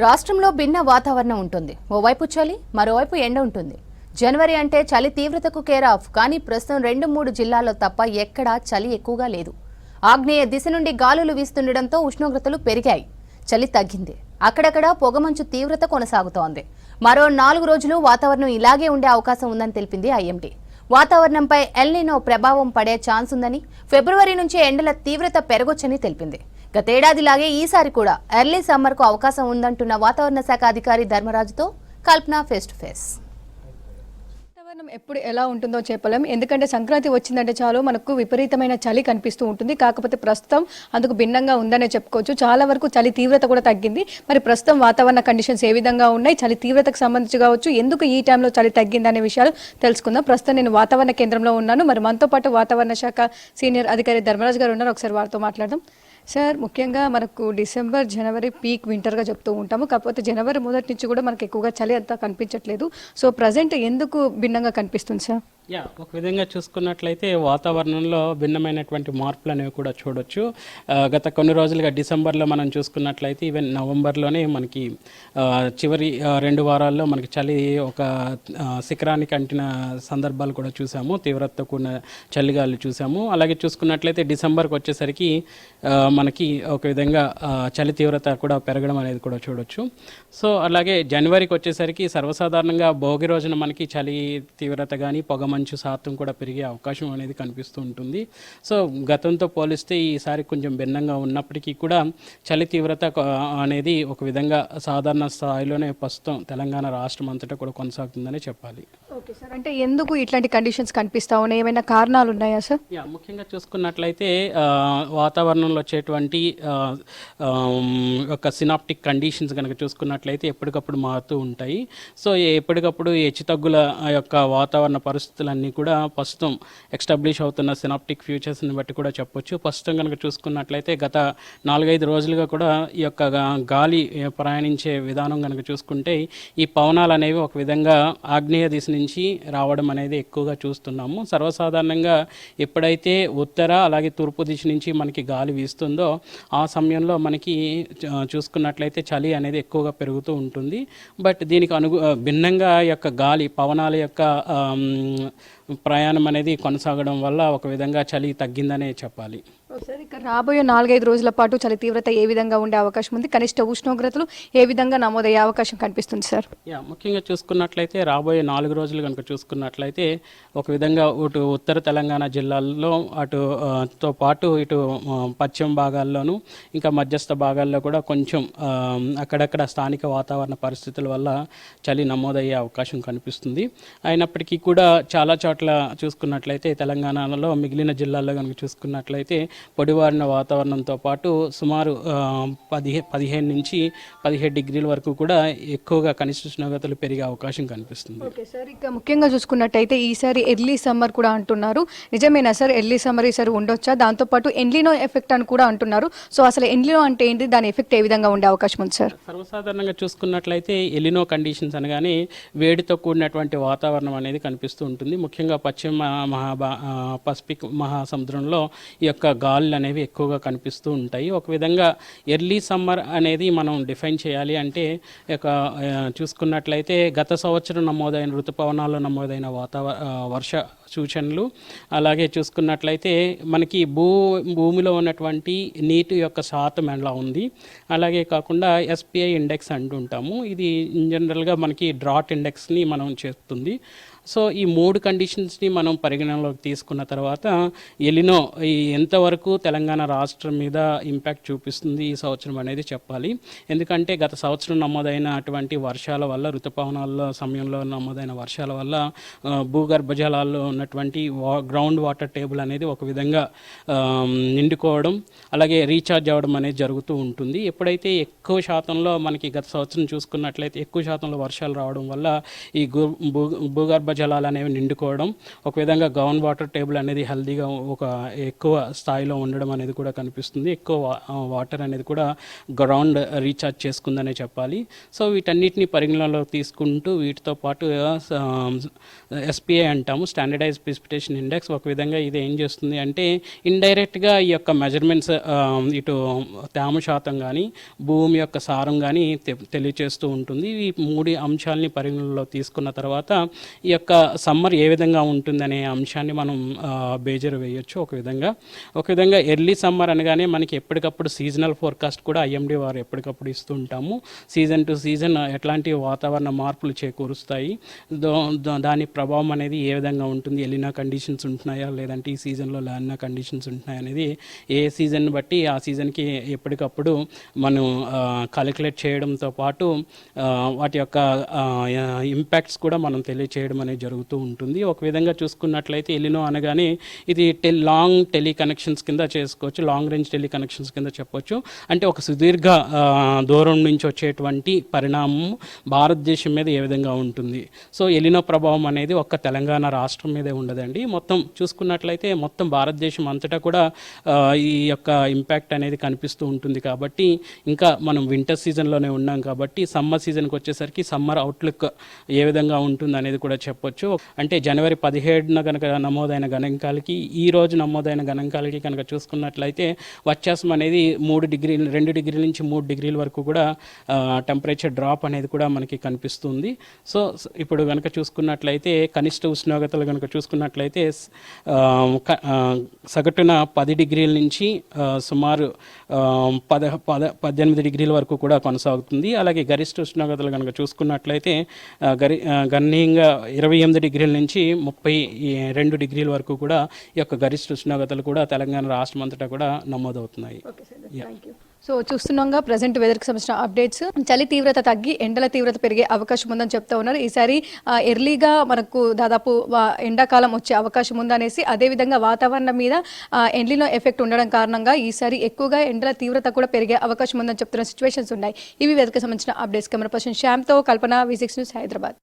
రాష్ట్రంలో భిన్న వాతావరణం ఉంటుంది. ఓవైపు చలి, మరోవైపు ఎండ ఉంటుంది. జనవరి అంటే చలి తీవ్రతకు కేర్ ఆఫ్. కానీ ప్రస్తుతం 2-3 జిల్లాల్లో తప్ప ఎక్కడా చలి ఎక్కువగా లేదు. ఆగ్నేయ దిశ నుండి గాలులు వీస్తుండటంతో ఉష్ణోగ్రతలు పెరిగాయి. చలి తగ్గింది. అక్కడక్కడ పొగమంచు తీవ్రత కొనసాగుతోంది. మరో 4 రోజులు వాతావరణం ఇలాగే ఉండే అవకాశం ఉందని తెలిపింది ఐఎండీ. వాతావరణంపై ఎల్ నినో ప్రభావం పడే ఛాన్స్ ఉందని, ఫిబ్రవరి నుంచి ఎండల తీవ్రత పెరగొచ్చని తెలిపింది. గతేడాదిలాగే ఈసారి కూడా ఎర్లీ సమ్మర్కు అవకాశం ఉందంటున్న వాతావరణ శాఖ అధికారి ధర్మరాజుతో కల్పన ఫేస్ టు ఫేస్. వాతావరణం ఎప్పుడు ఎలా ఉంటుందో చెప్పలేం. ఎందుకంటే సంక్రాంతి వచ్చిందంటే చాలు మనకు విపరీతమైన చలి కనిపిస్తూ ఉంటుంది. కాకపోతే ప్రస్తుతం అందుకు భిన్నంగా ఉందనే చెప్పుకోవచ్చు. చాలా వరకు చలి తీవ్రత కూడా తగ్గింది. మరి ప్రస్తుతం వాతావరణ కండిషన్స్ ఏ విధంగా ఉన్నాయి, చలి తీవ్రతకు సంబంధించి కావచ్చు, ఎందుకు ఈ టైంలో చలి తగ్గింది అనే విషయాలు తెలుసుకుందాం. ప్రస్తుతం నేను వాతావరణ కేంద్రంలో ఉన్నాను. మరి మనతో పాటు వాతావరణ శాఖ సీనియర్ అధికారి ధర్మరాజు గారు ఉన్నారు. ఒకసారి వారితో మాట్లాడదాం. సార్, ముఖ్యంగా మనకు డిసెంబర్, జనవరి పీక్ వింటర్గా చెప్తూ ఉంటాము. కాకపోతే జనవరి మొదటి నుంచి కూడా మనకు ఎక్కువగా చలి అంతా కనిపించట్లేదు. సో ప్రజెంట్ ఎందుకు భిన్నంగా కనిపిస్తుంది సార్? ఒక విధంగా చూసుకున్నట్లయితే వాతావరణంలో భిన్నమైనటువంటి మార్పులు అనేవి కూడా చూడొచ్చు. గత కొన్ని రోజులుగా డిసెంబర్లో మనం చూసుకున్నట్లయితే ఈవెన్ నవంబర్లోనే మనకి చివరి 2 వారాల్లో మనకి చలి ఒక శిఖరానికి అంటిన సందర్భాలు కూడా చూసాము. తీవ్రతతో కూడిన చలిగాలు చూసాము. అలాగే చూసుకున్నట్లయితే డిసెంబర్కి వచ్చేసరికి మనకి ఒక విధంగా చలి తీవ్రత కూడా పెరగడం అనేది కూడా చూడొచ్చు. సో అలాగే జనవరికి వచ్చేసరికి సర్వసాధారణంగా భోగి రోజున మనకి చలి తీవ్రత కానీ పొగమంచు శాతం కూడా పెరిగే అవకాశం అనేది కనిపిస్తూ ఉంటుంది. సో గతంతో పోలిస్తే ఈసారి కొంచెం భిన్నంగా ఉన్నప్పటికీ కూడా చలి తీవ్రత అనేది ఒక విధంగా సాధారణ స్థాయిలోనే ప్రస్తుతం తెలంగాణ రాష్ట్రం అంతటా కూడా కొనసాగుతుందని చెప్పాలి. ఓకే సార్, అంటే ఎందుకు ఇట్లాంటి కండిషన్స్ కనిపిస్తా ఉన్నాయి? ఏమైనా కారణాలు ఉన్నాయా సార్? ముఖ్యంగా చూసుకున్నట్లయితే వాతావరణంలో వచ్చేటువంటి ఒక సినాప్టిక్ కండిషన్స్ కనుక చూసుకున్నట్లయితే ఎప్పటికప్పుడు మారుతూ ఉంటాయి. సో ఎప్పటికప్పుడు హెచ్చుతగ్గుల యొక్క వాతావరణ పరిస్థితులన్నీ కూడా ప్రస్తుతం ఎస్టాబ్లిష్ అవుతున్న సినాప్టిక్ ఫ్యూచర్స్ని బట్టి కూడా చెప్పొచ్చు. ప్రస్తుతం కనుక చూసుకున్నట్లయితే గత 4-5 రోజులుగా కూడా ఈ యొక్క గాలి ప్రయాణించే విధానం కనుక చూసుకుంటే ఈ పవనాలు అనేవి ఒక విధంగా ఆగ్నేయ దిశ నుంచి రావడం అనేది ఎక్కువగా చూస్తున్నాము. సర్వసాధారణంగా ఎప్పుడైతే ఉత్తర అలాగే తూర్పు దిశ నుంచి మనకి గాలి వీస్తుందో ఆ సమయంలో మనకి చూసుకున్నట్లయితే చలి అనేది ఎక్కువగా పెరుగుతూ ఉంటుంది. బట్ దీనికి భిన్నంగా యొక్క గాలి పవనాల యొక్క ప్రయాణం అనేది కొనసాగడం వల్ల ఒక విధంగా చలి తగ్గిందనే చెప్పాలి. సార్, ఇక రాబోయే 4-5 రోజుల పాటు చలి తీవ్రత ఏ విధంగా ఉండే అవకాశం ఉంది? కనిష్ట ఉష్ణోగ్రతలు ఏ విధంగా నమోదయ్యే అవకాశం కనిపిస్తుంది సార్? ముఖ్యంగా చూసుకున్నట్లయితే రాబోయే 4 రోజులు కనుక చూసుకున్నట్లయితే ఒక విధంగా ఇటు ఉత్తర తెలంగాణ జిల్లాల్లో తో పాటు ఇటు పశ్చిమ భాగాల్లోనూ ఇంకా మధ్యస్థ భాగాల్లో కూడా కొంచెం అక్కడక్కడ స్థానిక వాతావరణ పరిస్థితుల వల్ల చలి నమోదయ్యే అవకాశం కనిపిస్తుంది. అయినప్పటికీ కూడా చాలా చోట్ల చూసుకున్నట్లయితే తెలంగాణలో మిగిలిన జిల్లాల్లో కనుక చూసుకున్నట్లయితే పొడివారిన వాతావరణంతో పాటు సుమారు 15 నుంచి 17 డిగ్రీల వరకు కూడా ఎక్కువగా కనిష్ట ఉష్ణోగ్రతలు పెరిగే అవకాశం కనిపిస్తుంది. ఓకే సార్, ఇక ముఖ్యంగా చూసుకున్నట్టయితే ఈసారి ఎర్లీ సమ్మర్ కూడా అంటున్నారు. నిజమేనా సార్? ఎర్లీ సమ్మర్ ఈసారి ఉండొచ్చా? దాంతోపాటు ఎన్లినో ఎఫెక్ట్ అని కూడా అంటున్నారు. సో అసలు ఎన్లినో అంటే ఏంటి, దాని ఎఫెక్ట్ ఏ విధంగా ఉండే అవకాశం ఉంది సార్? సర్వసాధారణంగా చూసుకున్నట్లయితే ఎలినో కండిషన్స్ అనగానే వేడితో కూడినటువంటి వాతావరణం అనేది కనిపిస్తూ ఉంటుంది. ముఖ్యంగా పశ్చిమ పసిఫిక్ మహాసముద్రంలో ఈ యొక్క గాలులు అనేవి ఎక్కువగా కనిపిస్తూ ఉంటాయి. ఒక విధంగా ఎర్లీ సమ్మర్ అనేది మనం డిఫైన్ చేయాలి అంటే చూసుకున్నట్లయితే గత సంవత్సరం నమోదైన ఋతుపవనాల్లో నమోదైన వర్ష సూచనలు, అలాగే చూసుకున్నట్లయితే మనకి భూమిలో ఉన్నటువంటి నీటి యొక్క శాతం ఎలా ఉంది, అలాగే కాకుండా ఎస్పిఐ ఇండెక్స్ అంటుంటాము. ఇది ఇన్ జనరల్గా మనకి డ్రాట్ ఇండెక్స్ని మనం చేస్తుంది. సో ఈ 3 కండిషన్స్ని మనం పరిగణనలోకి తీసుకున్న తర్వాత ఎలినో ఎంతవరకు తెలంగాణ రాష్ట్రం మీద ఇంపాక్ట్ చూపిస్తుంది ఈ సంవత్సరం అనేది చెప్పాలి. ఎందుకంటే గత సంవత్సరం నమోదైనటువంటి వర్షాల వల్ల, ఋతుపవనాల సమయంలో నమోదైన వర్షాల వల్ల భూగర్భ జలాల్లో ఉన్నటువంటి గ్రౌండ్ వాటర్ టేబుల్ అనేది ఒక విధంగా నిండుకోవడం, అలాగే రీఛార్జ్ అవ్వడం అనేది జరుగుతూ ఉంటుంది. ఎప్పుడైతే ఎక్కువ శాతంలో మనకి గత సంవత్సరం చూసుకున్నట్లయితే ఎక్కువ శాతంలో వర్షాలు రావడం వల్ల ఈ భూగర్భ జలాలు అనేవి నిండుకోవడం, ఒక విధంగా గ్రౌండ్ వాటర్ టేబుల్ అనేది హెల్దీగా ఒక ఎక్కువ స్థాయిలో ఉండడం అనేది కూడా కనిపిస్తుంది. ఎక్కువ వాటర్ అనేది కూడా గ్రౌండ్ రీఛార్జ్ చేసుకుందనే చెప్పాలి. సో వీటన్నిటిని పరిగణనలోకి తీసుకుంటూ వీటితో పాటు ఎస్పిఐ అంటాము, స్టాండర్డైజ్ జనరలైజ్ ప్రిసిపిటేషన్ ఇండెక్స్. ఒక విధంగా ఇది ఏం చేస్తుంది అంటే ఇండైరెక్ట్గా ఈ యొక్క మెజర్మెంట్స్ ఇటు తేమ శాతం కానీ భూమి యొక్క సారం కానీ తెలియచేస్తూ ఉంటుంది. ఈ 3 అంశాలని పరిగణనలో తీసుకున్న తర్వాత ఈ యొక్క సమ్మర్ ఏ విధంగా ఉంటుందనే అంశాన్ని మనం బేజర్ వేయొచ్చు. ఒక విధంగా ఎర్లీ సమ్మర్ అనగానే మనకి ఎప్పటికప్పుడు సీజనల్ ఫోర్కాస్ట్ కూడా ఐఎండీ వారు ఎప్పటికప్పుడు ఇస్తూ ఉంటాము. సీజన్ టు సీజన్ ఎట్లాంటి వాతావరణ మార్పులు చేకూరుస్తాయి, దాని ప్రభావం అనేది ఏ విధంగా ఉంటుంది, ఎలినా కండిషన్స్ ఉంటున్నాయా లేదంటే ఈ సీజన్లో లానినా కండిషన్స్ ఉంటున్నాయి అనేది ఏ సీజన్ బట్టి ఆ సీజన్కి ఎప్పటికప్పుడు మనం కాలిక్యులేట్ చేయడంతో పాటు వాటి యొక్క ఇంపాక్ట్స్ కూడా మనం తెలియచేయడం అనేది జరుగుతూ ఉంటుంది. ఒక విధంగా చూసుకున్నట్లయితే ఎలినో అనగానే ఇది లాంగ్ టెలి కనెక్షన్స్ కింద చేసుకోవచ్చు, లాంగ్ రేంజ్ టెలి కనెక్షన్స్ కింద చెప్పొచ్చు. అంటే ఒక సుదీర్ఘ దూరం నుంచి వచ్చేటువంటి పరిణామం భారతదేశం మీద ఏ విధంగా ఉంటుంది. సో ఎలినో ప్రభావం అనేది ఒక్క తెలంగాణ రాష్ట్రం మీదే ఉండదండి. మొత్తం చూసుకున్నట్లయితే మొత్తం భారతదేశం అంతటా కూడా ఈ యొక్క ఇంపాక్ట్ అనేది కనిపిస్తూ ఉంటుంది. కాబట్టి ఇంకా మనం వింటర్ సీజన్లోనే ఉన్నాం కాబట్టి సమ్మర్ సీజన్కి వచ్చేసరికి సమ్మర్ అవుట్లుక్ ఏ విధంగా ఉంటుంది అనేది కూడా చెప్పొచ్చు. అంటే జనవరి 17న కనుక నమోదైన గణాంకాలకి ఈ రోజు నమోదైన గణాంకాలకి కనుక చూసుకున్నట్లయితే వ్యత్యాసం అనేది 2 డిగ్రీల నుంచి 3 డిగ్రీల వరకు కూడా టెంపరేచర్ డ్రాప్ అనేది కూడా మనకి కనిపిస్తుంది. సో ఇప్పుడు కనుక చూసుకున్నట్లయితే కనిష్ట ఉష్ణోగ్రతలు కనుక చూసుకున్నట్లయితే సగటున 10 డిగ్రీల నుంచి సుమారు 18 డిగ్రీల వరకు కూడా కొనసాగుతుంది. అలాగే గరిష్ట ఉష్ణోగ్రతలు కనుక చూసుకున్నట్లయితే గణనీయంగా 28 డిగ్రీల నుంచి 32 డిగ్రీల వరకు కూడా ఈ యొక్క గరిష్ట ఉష్ణోగ్రతలు కూడా తెలంగాణ రాష్ట్రం అంతటా కూడా నమోదవుతున్నాయి. సో చూస్తున్నాంగా ప్రజెంట్ వెదర్కి సంబంధించిన అప్డేట్స్. చలి తీవ్రత తగ్గి ఎండల తీవ్రత పెరిగే అవకాశం ఉందని చెప్తా ఉన్నారు. ఈసారి ఎర్లీగా మనకు దాదాపు ఎండాకాలం వచ్చే అవకాశం ఉందనేసి, అదేవిధంగా వాతావరణం మీద ఎల్నినో ఎఫెక్ట్ ఉండడం కారణంగా ఈసారి ఎక్కువగా ఎండల తీవ్రత కూడా పెరిగే అవకాశం ఉందని చెప్తున్న సిచ్యువేషన్స్ ఉన్నాయి. ఇవి వెదర్కి సంబంధించిన అప్డేట్స్. కెమెరా పర్సన్ శ్యామ్తో కల్పన, V6 న్యూస్, హైదరాబాద్.